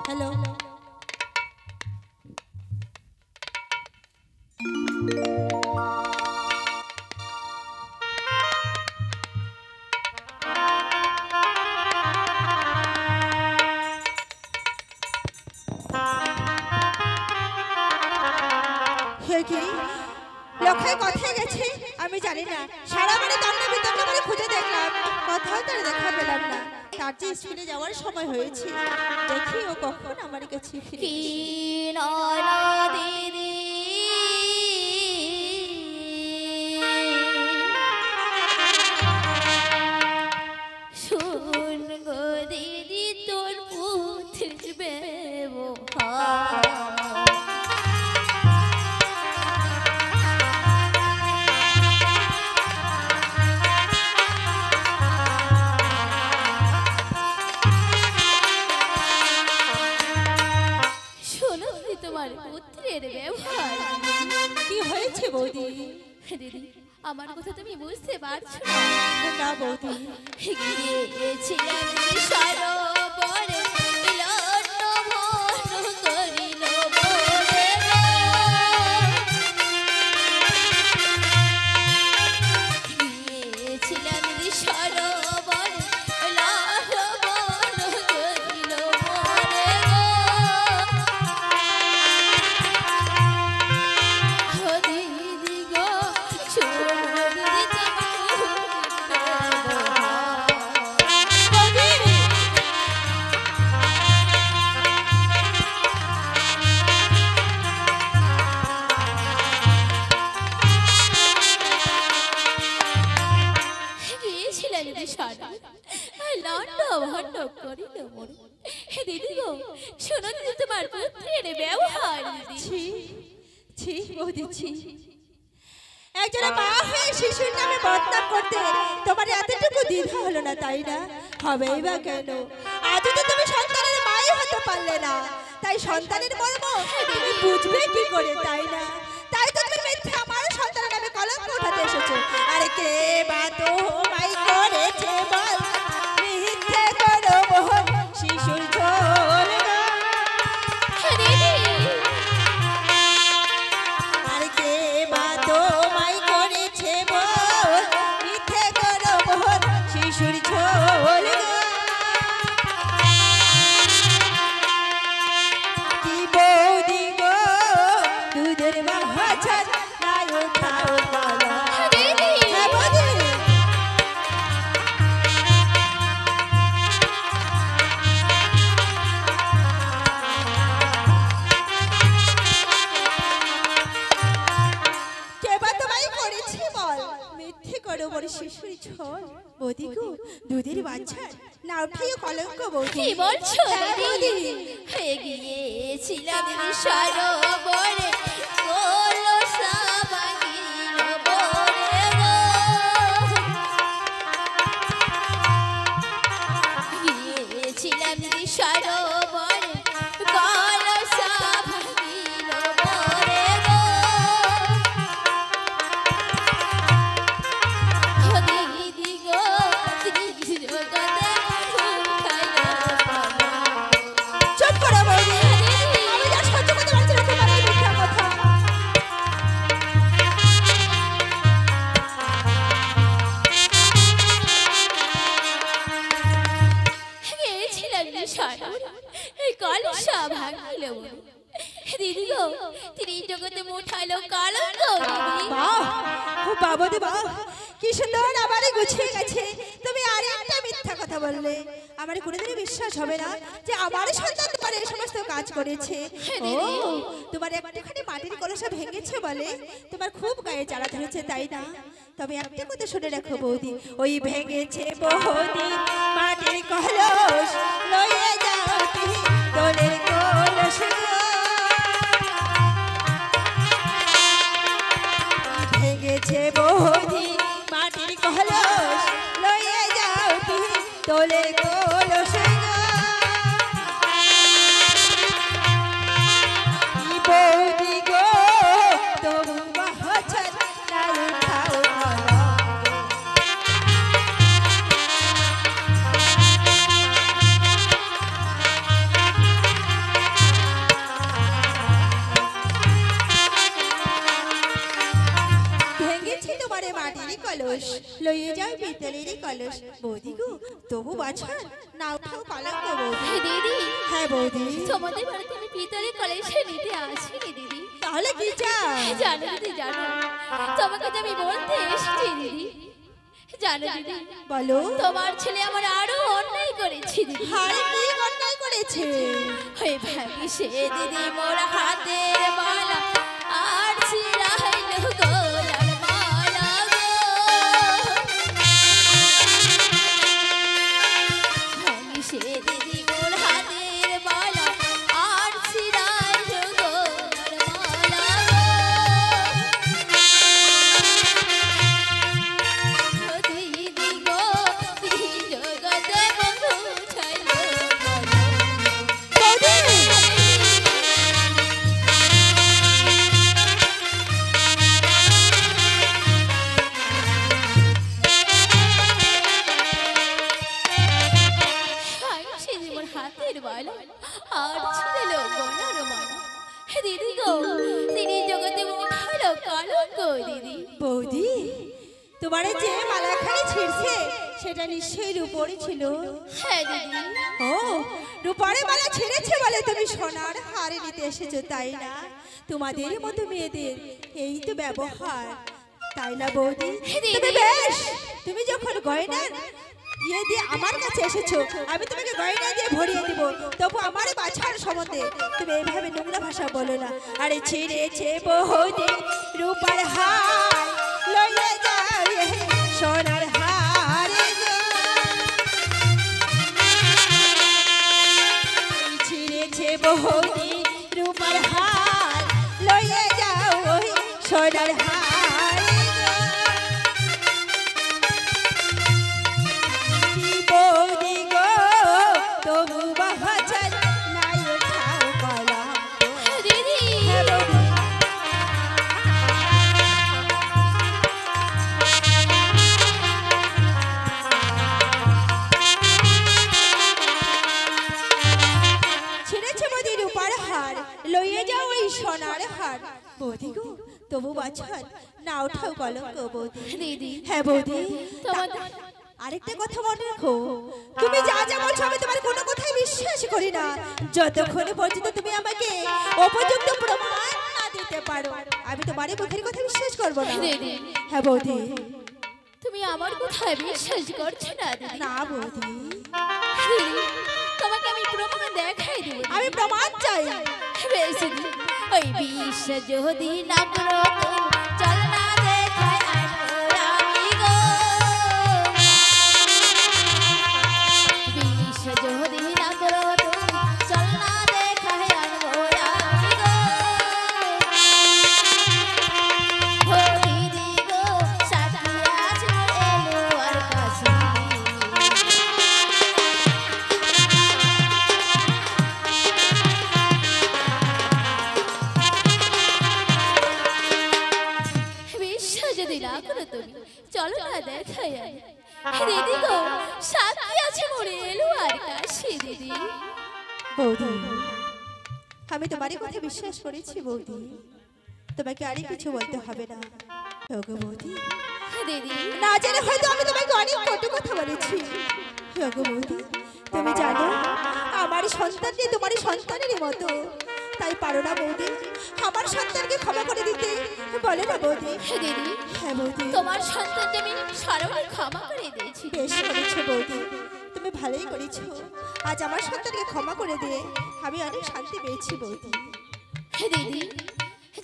Hello লক্ষায় কোথায় গেছে আমি জানি না। সারা বাড়ি দণ্ডে বিদণ্ড করে খুঁজে দেখলাম, কোথাও তার দেখা পেলাম না। তার যে স্কুলে যাওয়ার সময় হয়েছে, দেখি ও কখন আমার কাছে ফিরে। দিদি শুন গো দিদি তোর পুত্রের ব্যবহার পুত্রের ব্যবহার কি হয়েছে বৌদি? দিদি আমার কথা তুমি বুঝতে পারছো না বৌদি? গিয়েছিলাম সরোবরে লন্ডভন করিল বলে গিয়েছিলাম সরোবরে লন্ডভন করিল বলে একজন মা হয়ে শিশুর নামে বদনাম করতে তোমার এতটুকু দ্বিধা হলো না, তাই না? হবেই বা কেন? আজ তো তুমি সন্তানের মাই হতে পারলে না, তাই সন্তানের মর্ম তুমি বুঝবে কি করে, তাই না? তাই তো তুমি মিথ্যা আমার সন্তানের নামে কলঙ্ক উঠাতে এসেছো। আরে কে বা তো মাই করেছে বল, মিথ্যে করো মোহন শিশুর ঝোল। আরে কে বা তো মাই করেছে বল, মিথ্যে করো মোহন শিশুর ঝোল। কি বৌদি গো দুধের বাহাচার নাই খাও বলো। হ্যাঁ বৌদি। শিশুর ঝোল বৌদি গো দুধের বাচ্চা না উঠিয়ে কলঙ্ক বৌদি। কি বলছো দিদি? হয়ে গিয়েছিলাম সরোবরে কলসা ভাঙিল বরে গো গিয়েছিলাম সরোবরে কলসা ভাঙিল বরে গো দিদি গো তিনি জগতে মোঠাইলো কালঙ্ক। বাবা দে বাহ, কি সুন্দর আমারে গুছিয়ে গেছে। তুমি আর একটা মিথ্যা কথা বললে, আমার কোনোদিনই বিশ্বাস হবে না যে আমার সন্তান তোমার এই সমস্ত কাজ করেছে। ও তোমার একটুখানি মাটির কলসা ভেঙেছে বলে তোমার খুব গায়ে জ্বালা ধরেছে, তাই না? তবে একটা কথা শুনে রাখো বৌদি, ওই ভেঙেছে বৌদি মাটির কলস লয়ে যাও তুমি দোলের কলস। ভেঙেছে বৌদি মাটির কলস লয়ে যাও তুমি দোলের কলস। বৌদি গো তবু বাহাচার নাই খাও কলঙ্ক। যায় পিতলেরই কলস। বৌদি গো, তবু বাছার না উঠাও কলঙ্ক বৌদি। দিদি হ্যাঁ বৌদি। তোমাদের বাড়িতে আমি পিতলের কলসে নিতে আসিনি দিদি। তাহলে কি চাও? জানো দিদি জানো, তোমাকে যে আমি বলতে এসেছি দিদি। জানো দিদি, বলো। তোমার ছেলে আমার আরো অন্যায় করেছে দিদি। হারে কি অন্যায় করেছে? হয়ে ভাবি সে দিদি মোর হাতের মালা আর ছিড়াইল গোলার মালা গো। ভাবি সে দিদি মোর হাতের মালা আর ছিড়াইল গোলার মালা গো। ও দিদি গো, দিদি জগতে বন্ধু ছাইল হাতের বালা আর ছিল গলার মালা। দিদি গো, দিদি জগতে উঠালো কলঙ্ক দিদি। বৌদি, তোমার যে মালাখানি ছিঁড়ছে সেটা নিশ্চয়ই রূপোরই ছিল। হ্যাঁ দিদি। ও, রূপারে মালা ছিঁড়েছে বলে তুমি সোনার হারে নিতে এসেছো, তাই না? তোমাদের মতো মেয়েদের এই তো ব্যবহার, তাই না বৌদি? তবে বেশ, তুমি যখন গয়নার ইয়ে দিয়ে আমার কাছে এসেছো, আমি তোমাকে গয়না দিয়ে ভরিয়ে দিব, তবু আমার বাছার সম্বন্ধে তুমি এইভাবে নোংরা ভাষা বলো না। আরে ছিঁড়েছে বৌদি রূপার হার, লইয়া যাও রে সোনার হার গো। ছিঁড়েছে বৌদি রূপার হার, লইয়া যাও ওই সোনার হার গো। কি বৌদি গো, তবু বাছার নাই উঠাও কলঙ্ক। দিদি হ্যাঁ বৌদি। ছিঁড়েছে বৌদি রূপার হার, লইয়ে যাও ওই সোনার হার। বৌদি গো, তবু বাছার না উঠাও কলঙ্ক বৌদি। দিদি হ্যাঁ বৌদি। তোমাদের আরেকটা কথা মনে রাখো, তুমি যা যা বলছো আমি তোমার কোনো কথাই বিশ্বাস করি না, যতক্ষণ পর্যন্ত তুমি আমাকে উপযুক্ত প্রমাণ না দিতে পারো আমি তোমার এই মুখের কথা বিশ্বাস করবো না। দিদি হ্যাঁ বৌদি। তুমি আমার কথায় বিশ্বাস করছো না দিদি? না বৌদি, দিদি, তোমাকে আমি প্রমাণ দেখাই দেব। আমি প্রমাণ চাই। বেশ দিদি, ওই বিশ্বাস যদি না করো চল না দেখাই আনবো আমি গো। বিশ্বাস যদি না করো চল না দেখাই আনবো আমি গো। ও দিদি গো, সাথী আছে এলো আর কাছে। বিশ্বাস যদি না করো তুমি চলো না দেখাই আনি। দিদি গো, সাথী আছে মোরে এলো আর কাছে দিদি। বৌদি, আমি তোমার এই কথা বিশ্বাস করেছি বৌদি, তোমাকে আর কিছু বলতে হবে না। ওগো বৌদি, দিদি না জানে হয়তো আমি তোমাকে অনেক কটু কথা বলেছি। ওগো বৌদি, তুমি জানো আমার সন্তানটি তোমার সন্তানের মতো, তাই পারো না বৌদি আমার সন্তানকে ক্ষমা করে দিতে? বলে না বৌদি? দিদি হ্যাঁ বৌদি। তোমার সন্তানকে আমি সরল ক্ষমা করে দিয়েছি। বেশ করেছো বৌদি, তুমি ভালোই করেছো। আজ আমার সন্তানকে ক্ষমা করে দিয়ে আমি অনেক শান্তি পেয়েছি বৌদি। দিদি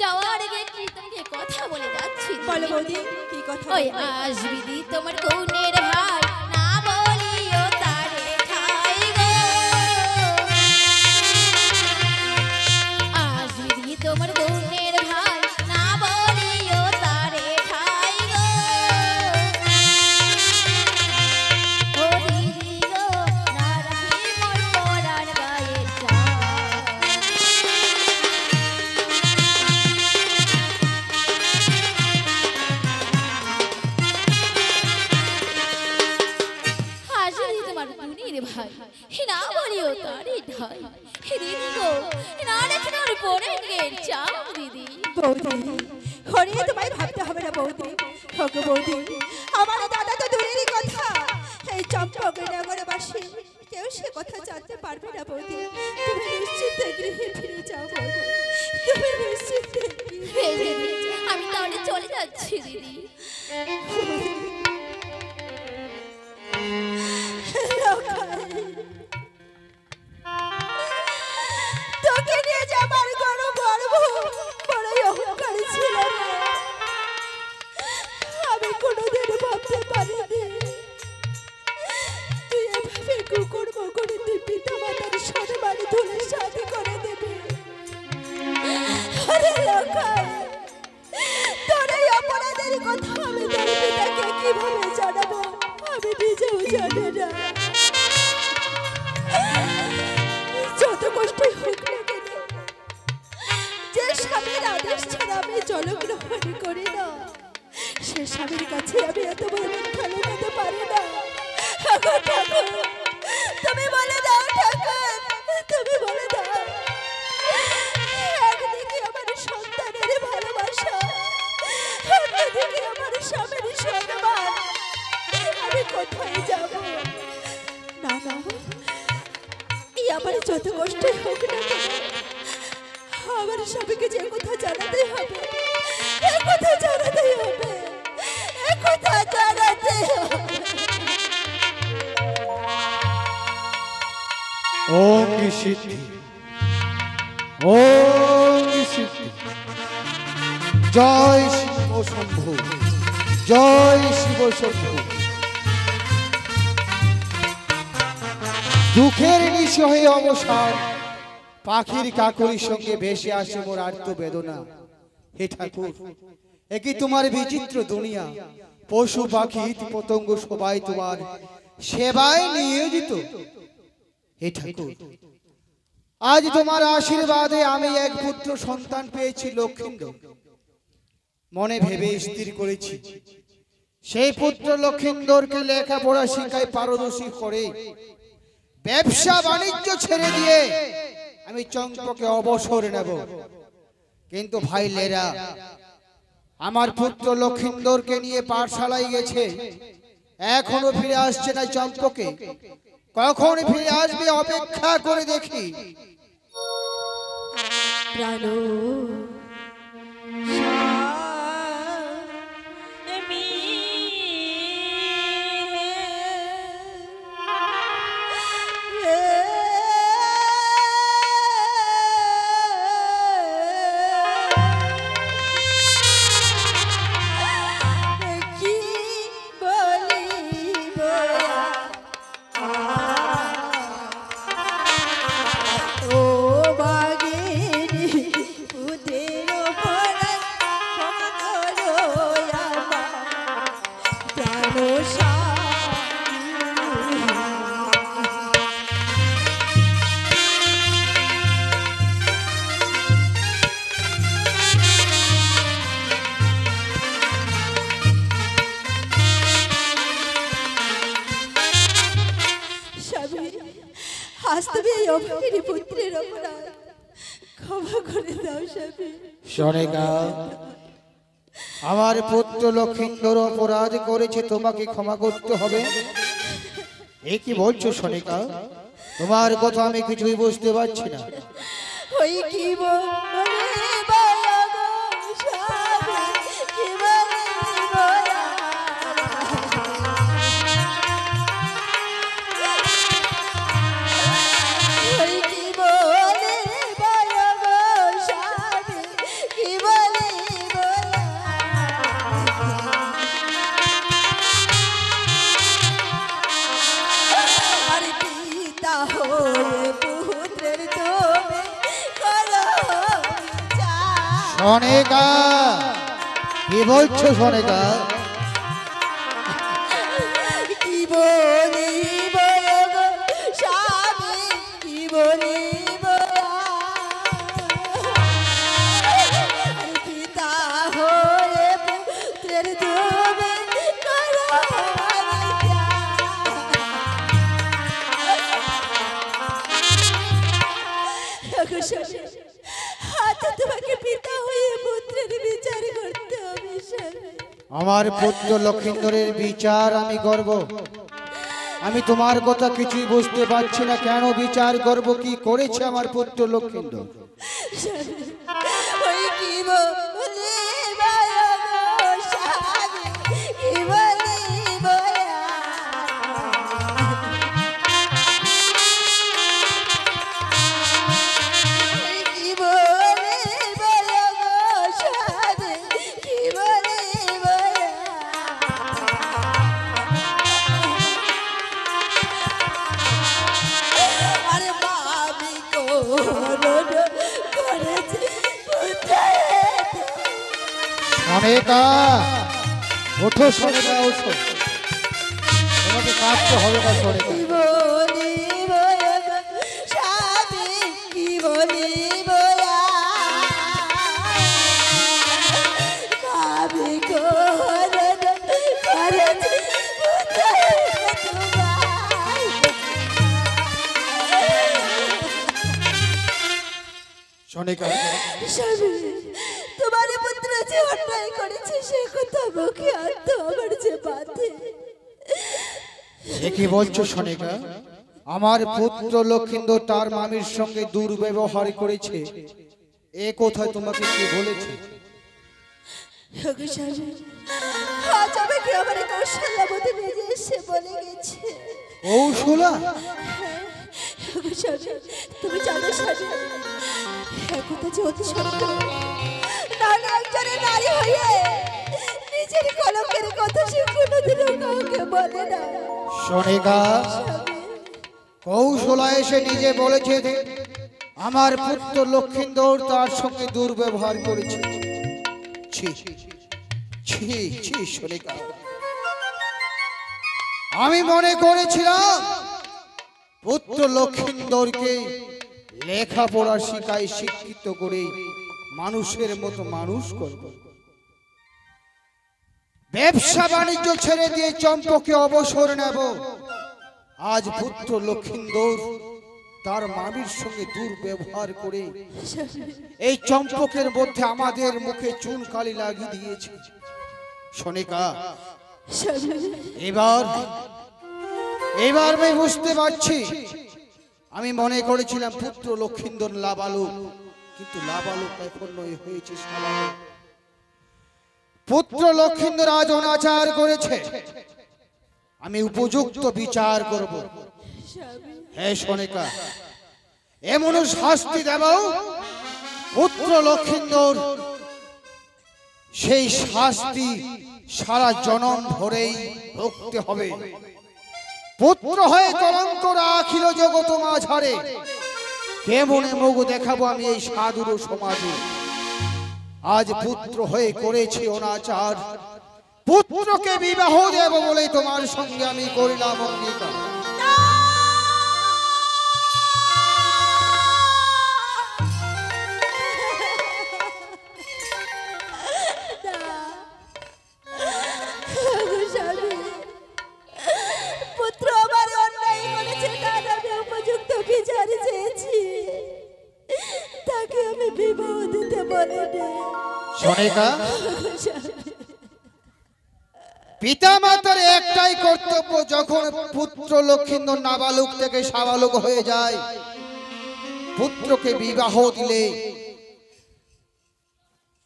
যাওয়ার আগে কি তোমাকে কথা বলে যাচ্ছি দিদি। বলো বৌদি, কি কথা? ওই আসবি দি তোমার কৌনের ভাই না বলিও তারে ঠাই গো। আসবি দি তোমার কৌনের ভাই না বলিও তারে ঠাই গো। ও দিদি গো, না রাখি মোর পরার গায়ে চাই। আসবি তোমার কৌনের ভাই না বলিও তারে ঠাই। দিদি গো, না রাখি মোর পরার গায়ে চাই দিদি। বৌদি, হরিয়ে তোমায় ভাবতে হবে না বৌদি। ওগো বৌদি, আমার দাদা তো দূরেরই কথা, এই চম্পকনগরবাসী কেউ সে কথা জানতে পারবে না বৌদি। তুমি নিশ্চিন্তে গৃহে ফিরে যাও বৌদি, তুমি নিশ্চিন্তে হে দিদি, আমি তাহলে চলে যাচ্ছি দিদি। তোকে নিয়ে যে আমার গর্ব বড়ই অহংকারী ছিল রে। আমি কোনোদিন ভাবতে পারিনি তুই এভাবে কুকুর মুকুর তুই পিতা মাতার সম্মান ধুলে সাথে করে দেবে। আরে লোকাই, তোর এই অপরাধের কথা আমি তোর পিতাকে কিভাবে জানাবো আমি নিজেও জানি না। যত কষ্টই হোক না কেন, যে স্বামীর আদেশ ছাড়া আমি জলগ্রহণ করি না, সে স্বামীর কাছে আমি এত বড় মিথ্যা লুকাতে পারি না। ঠাকুর ঠাকুর, তুমি বলে দাও ঠাকুর, তুমি বলে দাও। একদিকে আমার সন্তানের ভালোবাসা, অন্যদিকে আমার স্বামীর সম্মান, আমি কোথায় যাব? না না, আমার যত কষ্টই হোক না কেন, আমার স্বামীকে যে কথা জানাতে হবে, এ কথা জানাতে হবে, এ কথা জানাতে হবে। ওম সিদ্ধি, ওম সিদ্ধি, জয় শিব শম্ভু, জয় শিব শম্ভু। দুঃখের নিশি হয়ে অবসান, পাখির কাকলির সঙ্গে ভেসে আসে মোর আর্ত বেদনা। হে ঠাকুর, একই তোমার বিচিত্র দুনিয়া, পশু পাখি পতঙ্গ সবাই তোমার সেবায় নিয়োজিত। হে ঠাকুর, আজ তোমার আশীর্বাদে আমি এক পুত্র সন্তান পেয়েছি লক্ষিন্দর। মনে ভেবে স্থির করেছি সেই পুত্র লক্ষিন্দরকে লেখাপড়া শিখায় পারদর্শী করে ব্যবসা বাণিজ্য ছেড়ে দিয়ে আমি চম্পকে অবসর নেব। কিন্তু ভাই লেরা, আমার পুত্র লক্ষিন্দরকে নিয়ে পাঠশালায় গেছে, এখনো ফিরে আসছে না চম্পকে। কখন ফিরে আসবে অপেক্ষা করে দেখি। প্রাণো আমার পুত্র লক্ষিন্দর অপরাধ করেছে, তোমাকে ক্ষমা করতে হবে। এ কি বলছো সনিকা? তোমার কথা আমি কিছুই বুঝতে পারছি না। ওই কি সনিকা, কি বলছো সনিকা? কি বলিব গো স্বামী, কি বলিব, পিতা হয়ে পুত্রের তুমি করো তোমাকে পিতা হয়ে পুত্রের বিচার করতে আমার পুত্র লক্ষিন্দরের বিচার আমি করব। আমি তোমার কথা কিছুই বুঝতে পারছি না, কেন বিচার করব? কি করেছে আমার পুত্র লক্ষিন্দর? ওই কি বলে বাবা স্বামী, কি বলে বয়া। ওই কি বলে বয়া গো স্বামী, কি বলে বয়া। আরে মামি করেছে সোনিকা, ওঠো সোনিকা, ওঠো। তোমাকে কাঁদতে হবে না সোনিকা। কি বলি বয়া গো স্বামী, কি বলি বয়া। মামি করেছে সোনিকা, স্বামী, তোমার পুত্র যে অন্যায় করেছে সে কথা মুখে আনতো আমার যে বাধে। এ কি বলছো সোনিকা? আমার পুত্র লক্ষিন্দর তার মামির সঙ্গে দুর্ব্যবহার করেছে, এ কোথায় তোমাকে কে বলেছে? ওগো স্বামী, আজ আমাকে আমার কৌশল্যাবতী নিজে এসে বলে গেছে। কৌশলা? ওগো স্বামী, তুমি জানো স্বামী, একথা যে অতি সত্য। নাহলে একজনের নারী হয়ে নিজের কলঙ্কের কথা সে কোনোদিনও কাউকে বলে না। সোনিকা, স্বামী, কৌশলা এসে নিজে বলেছে যে আমার পুত্র লক্ষিন্দর তার সঙ্গে দুর্ব্যবহার করেছে। ছি ছি ছি সোনিকা, আমি মনে করেছিলাম পুত্র লক্ষিন্দরকে লেখাপড়া শিখায় শিক্ষিত করে মানুষের মতো মানুষ করব। ব্যবসা বাণিজ্য ছেড়ে দিয়ে চম্পকে অবসর নেব। আজ পুত্র লক্ষিন্দর তার মামির সঙ্গে দুর্ব্যবহার করে এই চম্পকের মধ্যে আমাদের মুখে চুন কালি লাগিয়ে দিয়েছে। সোনিকা, এবার আমি বুঝতে পারছি, আমি মনে করেছিলাম পুত্র লক্ষিন্দর লাবালক, কিন্তু লাবালক এখন নয়, হয়েছে সাবালক। পুত্র লক্ষিন্দর আজ অনাচার করেছে, আমি উপযুক্ত বিচার করব। হ্যাঁ সোনিকা, এমন শাস্তি দেব পুত্র লক্ষিন্দর সেই শাস্তি সারা জনম ধরেই ভুগতে হবে। পুত্র হয়ে কলঙ্ক রাখিল জগৎ মাঝারে, কেমনে মুখ দেখাবো আমি এই সাধুর সমাজে? আজ পুত্র হয়ে করেছি অনাচার, পুত্রকে বিবাহ দেব বলে তোমার সঙ্গে আমি করিলাম অঙ্গীকার। পুত্র আমার অন্যায় করেছে, তার আমি উপযুক্ত বিচার চেয়েছি, তাকে আমি বিবাহ দিতে বলিনি। সোনিকা, পিতা মাতার একটাই কর্তব্য, যখন পুত্র লক্ষিন্দর নাবালক থেকে সাবালক হয়ে যায়, পুত্রকে বিবাহ দিলে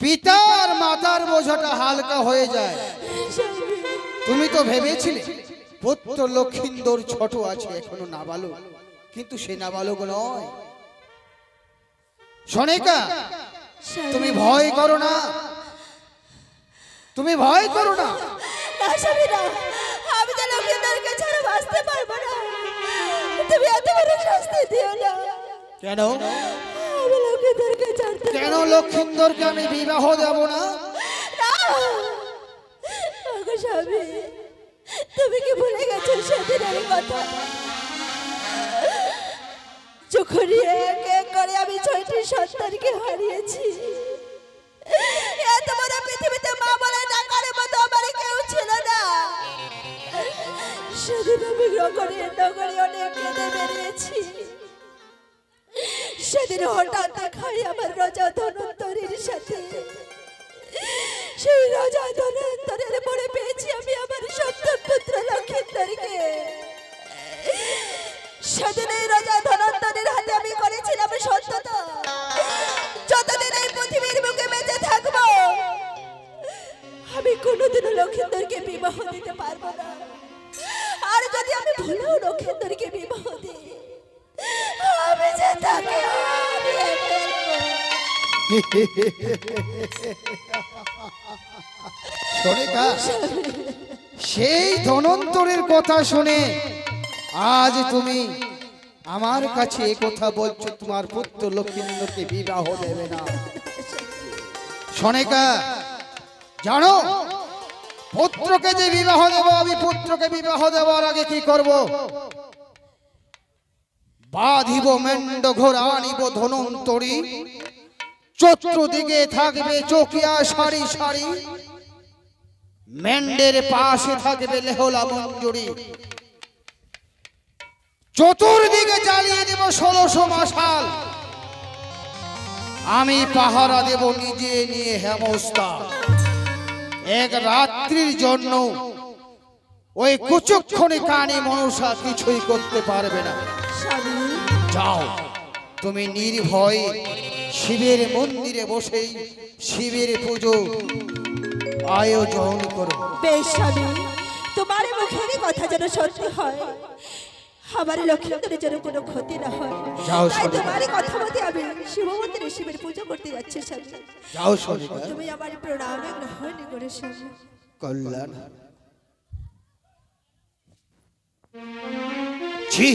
পিতার মাতার বোঝাটা হালকা হয়ে যায়। তুমি তো ভেবেছিলে পুত্র লক্ষিন্দর ছোট আছে, এখনো নাবালক, কিন্তু সে নাবালক নয়। সোনিকা, তুমি ভয় করো না, তুমি ভয় করো না। আমি তো লক্ষিন্দরকে ছাড়া বাঁচতে পারবো না, তুমি এত বড় শাস্তি দিও না। কেন? আমি লক্ষিন্দরকে ছাড়তে কেন লক্ষিন্দরকে আমি বিবাহ দেব না? ওগো স্বামী, তুমি কি ভুলে গেছো সেদিনের কথা? যখন এক এক করে আমি 6টি সন্তানকে হারিয়েছি, এত বড় পৃথিবীতে মা বলে ডাকার মতো আমার কেউ ছিল না। সেদিন আমি নগরে নগরে অনেক কেঁদে বেরিয়েছি। সেদিন হঠাৎ দেখাই আমার রাজা ধনন্তরীর সাথে সেই রাজা ধনন্তরের পরে পেয়েছি আমি আমার সন্তান পুত্র লক্ষিন্দরকে। সেদিন এই রাজা ধনন্তরের হাতে আমি করেছিলাম সত্যতা। যতদিন এই পৃথিবীর বুকে বেঁচে থাকবো আমি কোনোদিনও লক্ষিন্দরকে বিবাহ দিতে পারবো না। আর যদি আমি ভুলেও লক্ষিন্দরকে বিবাহ দিই আমি যে তাকে হারিয়ে ফেলবো। সরেকা, সেই ধনন্তরের কথা শুনে আজ তুমি আমার কাছে এ কথা বলছো তোমার পুত্র লক্ষিন্দরকে বিবাহ দেবে না। সনেকা, জানো পুত্রকে যে বিবাহ দেব, আমি পুত্রকে বিবাহ দেওয়ার আগে কি করব? বাঁধিব মেন্ড ঘোড়া, আনিব ধনন্তরী, চতুর্দিকে থাকবে চকিয়া সারি সারি, মেন্ডের পাশে থাকবে লেহলা মঞ্জুরি, চতুর্দিকে জ্বালিয়ে দেব 1600 মশাল, আমি পাহারা দেব নিজে নিয়ে হেমস্তা। এক রাত্রির জন্য ওই কুচক্ষণে কানে মনসা কিছুই করতে পারবে না। যাও, তুমি নির্ভয়ে শিবের মন্দিরে বসেই শিবের পুজো আয়োজন করো। বেশ স্বামী, তোমার মুখের কথা যেন সত্যি হয়, আমার লক্ষিন্দরের যেন কোনো ক্ষতি না হয়। যাও তাই সনিকা, তোমার কথা মতে আমি শিব মন্দিরে শিবের পুজো করতে যাচ্ছি স্বামী। যাও সনিকা, তুমি আমার প্রণাম গ্রহণ করে স্বামী। কল্যাণ। ছি